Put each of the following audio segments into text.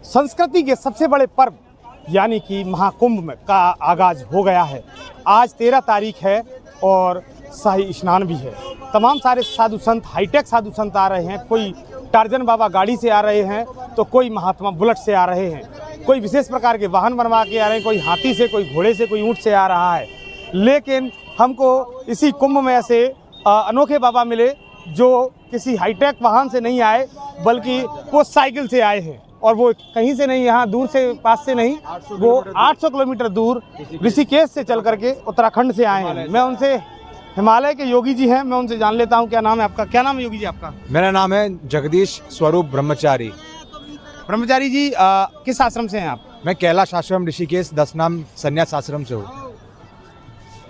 संस्कृति के सबसे बड़े पर्व यानी कि महाकुंभ में का आगाज़ हो गया है। आज 13 तारीख है और शाही स्नान भी है। तमाम सारे साधु संत, हाईटेक साधु संत आ रहे हैं। कोई टार्जन बाबा गाड़ी से आ रहे हैं तो कोई महात्मा बुलेट से आ रहे हैं। कोई विशेष प्रकार के वाहन बनवा के आ रहे हैं, कोई हाथी से, कोई घोड़े से, कोई ऊँट से आ रहा है। लेकिन हमको इसी कुंभ में ऐसे अनोखे बाबा मिले जो किसी हाईटेक वाहन से नहीं आए बल्कि वो साइकिल से आए हैं। और वो कहीं से नहीं, यहाँ दूर से, पास से नहीं, वो 800 किलोमीटर दूर ऋषिकेश से चल करके उत्तराखंड से आए हैं। मैं उनसे, हिमालय के योगी जी हैं, मैं उनसे जान लेता हूँ क्या नाम है आपका। क्या नाम है योगी जी आपका? मेरा नाम है जगदीश स्वरूप ब्रह्मचारी। ब्रह्मचारी जी किस आश्रम से हैं आप? मैं कैलाश आश्रम ऋषिकेश 10 नाम संन्यास आश्रम से हूँ।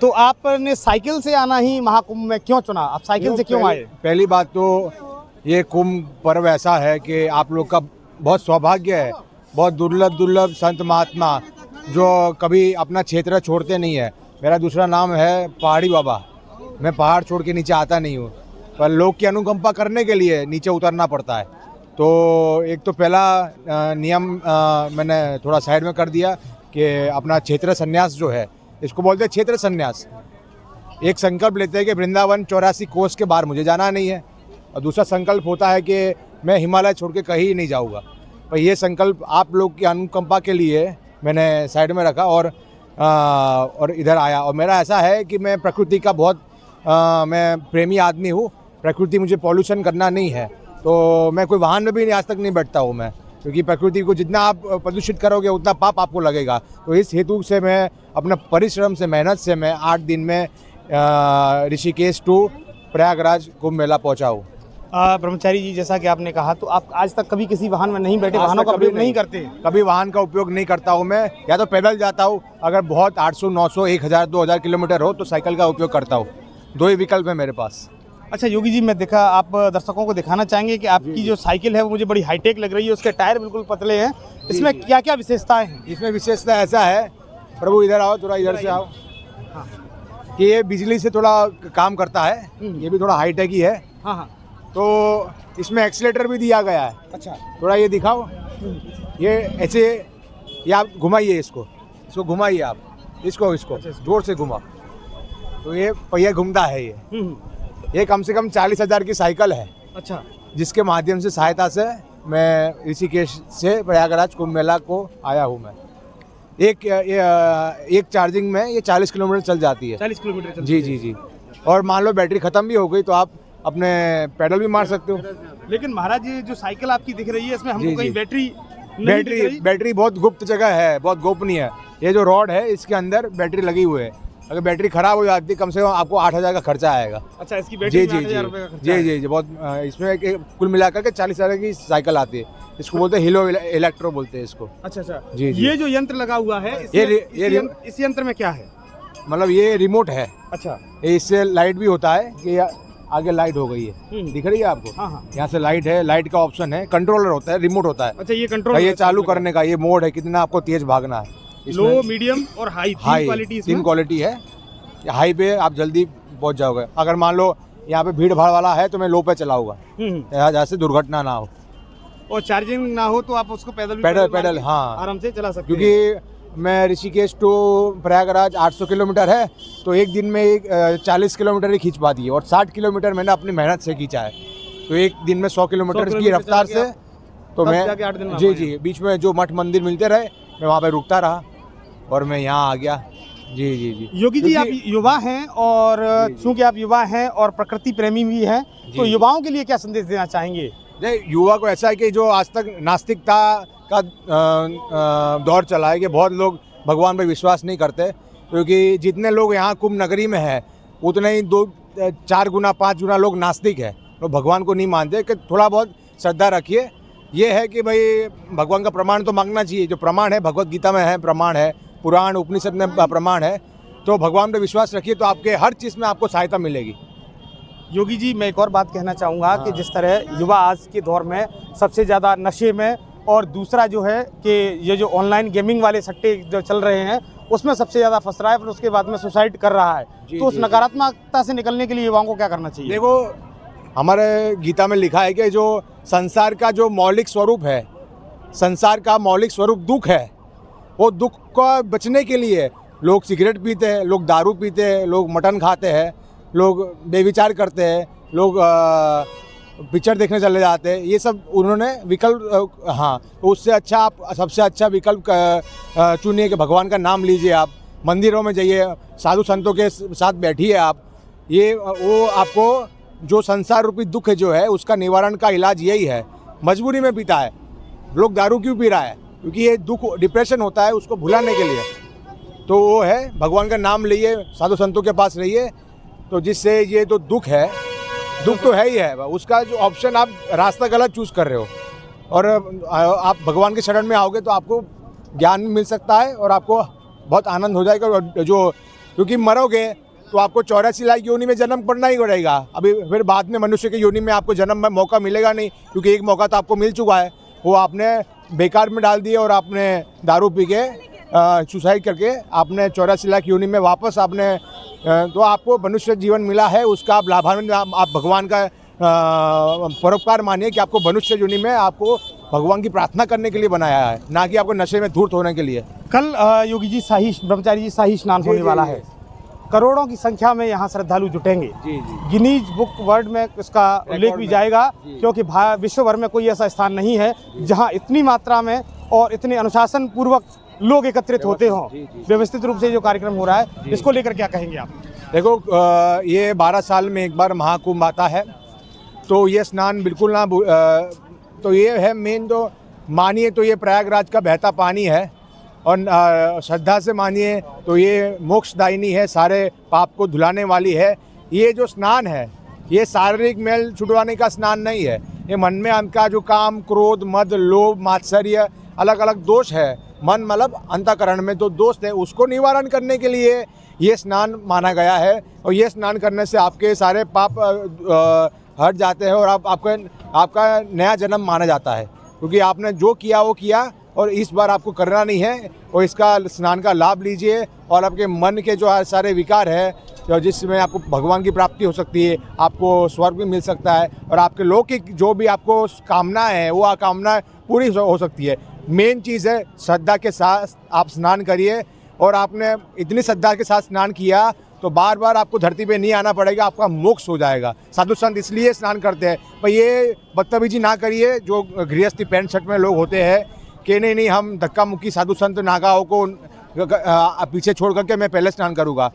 तो आपने साइकिल से आना ही महाकुंभ में क्यों चुना? आप साइकिल से क्यों आए? पहली बात तो ये कुंभ पर्व ऐसा है कि आप लोग का बहुत सौभाग्य है। बहुत दुर्लभ संत महात्मा जो कभी अपना क्षेत्र छोड़ते नहीं है। मेरा दूसरा नाम है पहाड़ी बाबा। मैं पहाड़ छोड़ के नीचे आता नहीं हूँ, पर लोग की अनुकंपा करने के लिए नीचे उतरना पड़ता है। तो एक तो पहला नियम मैंने थोड़ा साइड में कर दिया कि अपना क्षेत्र संन्यास जो है, इसको बोलते हैं क्षेत्र संन्यास। एक संकल्प लेते हैं कि वृंदावन 84 कोस के बाहर मुझे जाना नहीं है, और दूसरा संकल्प होता है कि मैं हिमालय छोड़ के कहीं नहीं जाऊंगा। पर ये संकल्प आप लोग की अनुकंपा के लिए मैंने साइड में रखा और इधर आया। और मेरा ऐसा है कि मैं प्रकृति का बहुत मैं प्रेमी आदमी हूँ। प्रकृति, मुझे पॉल्यूशन करना नहीं है, तो मैं कोई वाहन में भी आज तक नहीं बैठता हूँ मैं, क्योंकि प्रकृति को जितना आप प्रदूषित करोगे उतना पाप आपको लगेगा। तो इस हेतु से मैं अपना परिश्रम से, मेहनत से मैं 8 दिन में ऋषिकेश टू प्रयागराज कुंभ मेला पहुँचा हूँ। ब्रह्मचारी जी, जैसा कि आपने कहा, तो आप आज तक कभी किसी वाहन में नहीं बैठे, वाहनों का उपयोग नहीं करते? कभी वाहन का उपयोग नहीं करता हूँ मैं। या तो पैदल जाता हूँ, अगर बहुत 800, 900, 1000, 2000 किलोमीटर हो तो साइकिल का उपयोग करता हूँ। 2 ही विकल्प है मेरे पास। अच्छा योगी जी, मैं देखा, आप दर्शकों को दिखाना चाहेंगे कि आपकी जो साइकिल है वो मुझे बड़ी हाईटेक लग रही है। उसके टायर बिल्कुल पतले हैं। इसमें क्या क्या विशेषताएं हैं? इसमें विशेषता ऐसा है, प्रभु इधर आओ, थोड़ा इधर से आओ, कि ये बिजली से थोड़ा काम करता है। ये भी थोड़ा हाईटेक ही है। हाँ हाँ। तो इसमें एक्सीलेटर भी दिया गया है। अच्छा, थोड़ा ये दिखाओ। ये ऐसे, ये आप घुमाइए, इसको घुमाइए आप, इसको जोर से घुमा, तो ये पहिया घूमता है। ये कम से कम 40,000 की साइकिल है। अच्छा, जिसके माध्यम से, सहायता से मैं ऋषिकेश से प्रयागराज कुंभ मेला को आया हूँ। मैं एक चार्जिंग में ये 40 किलोमीटर चल जाती है। 40 किलोमीटर? जी। और मान लो बैटरी खत्म भी हो गई तो आप अपने पैडल भी मार सकते हो। लेकिन महाराज, ये जो साइकिल आपकी दिख रही है, इसमें हमको कहीं बैटरी बहुत गुप्त जगह है, बहुत गोपनीय है। ये जो रॉड है, इसके अंदर बैटरी लगी हुई है। अगर बैटरी खराब हो जाती, कम से कम आपको 8,000 का खर्चा आएगा। अच्छा, इसकी बैटरी में 8,000 रुपये का खर्चा है? जी। बहुत, इसमें कुल मिलाकर के 40,000 की साइकिल आती है। इसको बोलते हैं हीलो इलेक्ट्रो बोलते हैं इसको। अच्छा। जी। ये जो यंत्र लगा हुआ है, इस यंत्र में क्या है? मतलब ये रिमोट है। अच्छा, इससे लाइट भी होता है कि आगे लाइट हो गई है, दिख रही है आपको? हाँ। यहाँ से लाइट है, लाइट का ऑप्शन है, कंट्रोलर होता है, रिमोट होता है। अच्छा, ये कंट्रोल, ये चालू करने का ये मोड है, कितना आपको तेज भागना है। लो, मीडियम और हाई, तीन क्वालिटी है। हाई पे आप जल्दी पहुंच जाओगे। अगर मान लो यहाँ पे भीड़ भाड़ वाला है तो मैं लो पे चलाऊंगा, जहाँ से दुर्घटना ना हो। और चार्जिंग ना हो तो आप उसको पैदल हाँ आराम से चला सकते हैं। क्योंकि मैं ऋषिकेश टू प्रयागराज 800 किलोमीटर है, तो एक दिन में 40 किलोमीटर ही खींच पाती है, और 60 किलोमीटर मैंने अपनी मेहनत से खींचा है। तो एक दिन में 100 किलोमीटर की रफ्तार से, तो मैं जी बीच में जो मठ मंदिर मिलते रहे, मैं वहाँ पे रुकता रहा और मैं यहाँ आ गया। जी। योगी जी, आप युवा हैं, और चूंकि आप युवा हैं और प्रकृति प्रेमी भी हैं, तो युवाओं के लिए क्या संदेश देना चाहेंगे? युवा को ऐसा है कि जो आज तक नास्तिकता का दौर चला है, कि बहुत लोग भगवान पर विश्वास नहीं करते, क्योंकि जितने लोग यहाँ कुंभ नगरी में हैं उतने ही 2-4 गुना 5 गुना लोग नास्तिक है, तो भगवान को नहीं मानते। कि थोड़ा बहुत श्रद्धा रखिए। ये है कि भाई भगवान का प्रमाण तो मांगना चाहिए। जो प्रमाण है भगवत गीता में है, प्रमाण है, पुराण उपनिषद में प्रमाण है। तो भगवान पे विश्वास रखिए, तो आपके हर चीज़ में आपको सहायता मिलेगी। योगी जी, मैं एक और बात कहना चाहूँगा कि जिस तरह युवा आज के दौर में सबसे ज़्यादा नशे में, और दूसरा जो है कि ये जो ऑनलाइन गेमिंग वाले सट्टे जो चल रहे हैं उसमें सबसे ज़्यादा फंस रहा है, फिर उसके बाद में सुसाइड कर रहा है। तो उस नकारात्मकता से निकलने के लिए युवाओं को क्या करना चाहिए? देखो, हमारे गीता में लिखा है कि जो संसार का जो मौलिक स्वरूप है संसार का मौलिक स्वरूप दुख है। वो दुख को बचने के लिए लोग सिगरेट पीते हैं, लोग दारू पीते हैं, लोग मटन खाते हैं, लोग बेविचार करते हैं, लोग पिक्चर देखने चले जाते हैं। ये सब उन्होंने विकल्प, हाँ, तो उससे अच्छा आप सबसे अच्छा विकल्प चुनिए कि भगवान का नाम लीजिए। आप मंदिरों में जाइए, साधु संतों के साथ बैठिए आप। ये वो आपको जो संसार रूपी दुख जो है उसका निवारण का इलाज यही है। मजबूरी में पीता है लोग, दारू क्यों पी रहा है? क्योंकि ये दुख, डिप्रेशन होता है, उसको भुलाने के लिए। तो वो है भगवान का नाम लिए, साधु संतों के पास रहिए, तो जिससे ये तो दुख है, दुख तो है ही है, उसका जो ऑप्शन आप रास्ता गलत चूज़ कर रहे हो। और आप भगवान के शरण में आओगे तो आपको ज्ञान मिल सकता है और आपको बहुत आनंद हो जाएगा। और जो, क्योंकि मरोगे तो आपको 84 लाख योनि में जन्म पड़ना ही पड़ेगा। अभी फिर बाद में मनुष्य की योनि में आपको जन्म में मौका मिलेगा नहीं, क्योंकि एक मौका तो आपको मिल चुका है, वो आपने बेकार में डाल दिया और आपने दारू पी के सुसाइड करके आपने 84 लाख योनि में वापस आपने तो आपको मनुष्य जीवन मिला है, उसका आप लाभान्वित, आप भगवान का परोपकार मानिए कि आपको मनुष्य योनि में आपको भगवान की प्रार्थना करने के लिए बनाया है, ना कि आपको नशे में धूर्त होने के लिए। कल योगी जी शाही ब्रह्मचारी जी शाही स्नान होने वाला है। करोड़ों की संख्या में यहाँ श्रद्धालु जुटेंगे। गिनीज बुक वर्ल्ड में इसका उल्लेख भी जाएगा, क्योंकि विश्व भर में कोई ऐसा स्थान नहीं है जहाँ इतनी मात्रा में और इतने अनुशासन पूर्वक लोग एकत्रित होते हों। व्यवस्थित रूप से जो कार्यक्रम हो रहा है, इसको लेकर क्या कहेंगे आप? देखो, ये 12 साल में एक बार महाकुंभ आता है, तो ये स्नान बिल्कुल ना, तो ये है मेन, तो मानिए तो ये प्रयागराज का बहता पानी है, और श्रद्धा से मानिए तो ये मोक्षदायिनी है, सारे पाप को धुलाने वाली है। ये जो स्नान है, ये शारीरिक मेल छुड़वाने का स्नान नहीं है। ये मन में उनका जो काम, क्रोध, मद, लोभ, मात्सर्य, अलग अलग दोष है, मन मतलब अंतःकरण में जो दोष है, उसको निवारण करने के लिए ये स्नान माना गया है। और ये स्नान करने से आपके सारे पाप हट जाते हैं और आपका नया जन्म माना जाता है, क्योंकि आपने जो किया वो किया और इस बार आपको करना नहीं है। और इसका स्नान का लाभ लीजिए और आपके मन के जो सारे विकार है, तो जिसमें आपको भगवान की प्राप्ति हो सकती है, आपको स्वर्ग भी मिल सकता है, और आपके लौकिक जो भी आपको कामना है वो कामना पूरी हो सकती है। मेन चीज़ है श्रद्धा के साथ आप स्नान करिए, और आपने इतनी श्रद्धा के साथ स्नान किया तो बार बार आपको धरती पे नहीं आना पड़ेगा, आपका मोक्ष हो जाएगा। साधु संत इसलिए स्नान करते हैं। पर ये बदतमीजी ना करिए जो गृहस्थी पैंट शर्ट में लोग होते हैं कि नहीं हम धक्का मुक्की साधु संत नागाओं को पीछे छोड़ करके मैं पहले स्नान करूँगा।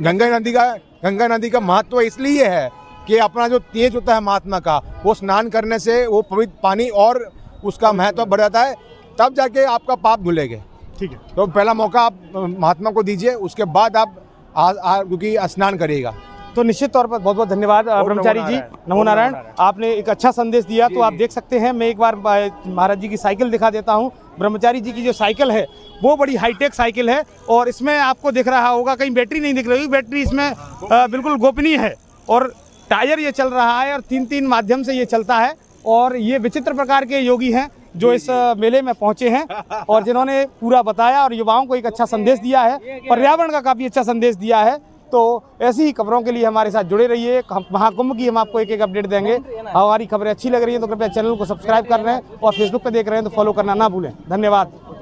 गंगा नदी का महत्व इसलिए है कि अपना जो तेज होता है महात्मा का, वो स्नान करने से वो पवित्र पानी और उसका महत्व बढ़ जाता है, तब जाके आपका पाप धुलेंगे। ठीक है, तो पहला मौका आप महात्मा को दीजिए, उसके बाद आप क्योंकि स्नान करिएगा। तो निश्चित तौर पर बहुत बहुत धन्यवाद ब्रह्मचारी जी, नमो नारायण। आपने एक अच्छा संदेश दिया। तो आप देख सकते हैं, मैं एक बार महाराज जी की साइकिल दिखा देता हूं। ब्रह्मचारी जी की जो साइकिल है वो बड़ी हाईटेक साइकिल है, और इसमें आपको दिख रहा होगा कहीं बैटरी नहीं दिख रही, बैटरी इसमें बिल्कुल गोपनीय है, और टायर ये चल रहा है और 3 माध्यम से ये चलता है। और ये विचित्र प्रकार के योगी हैं जो इस मेले में पहुंचे हैं और जिन्होंने पूरा बताया और युवाओं को एक अच्छा संदेश दिया है, पर्यावरण का काफ़ी अच्छा संदेश दिया है। तो ऐसी ही खबरों के लिए हमारे साथ जुड़े रहिए। महाकुंभ की हम आपको एक अपडेट देंगे। हमारी खबरें अच्छी लग रही हैं तो कृपया चैनल को सब्सक्राइब कर रहे हैं, और फेसबुक पर देख रहे हैं तो फॉलो करना ना भूलें। धन्यवाद।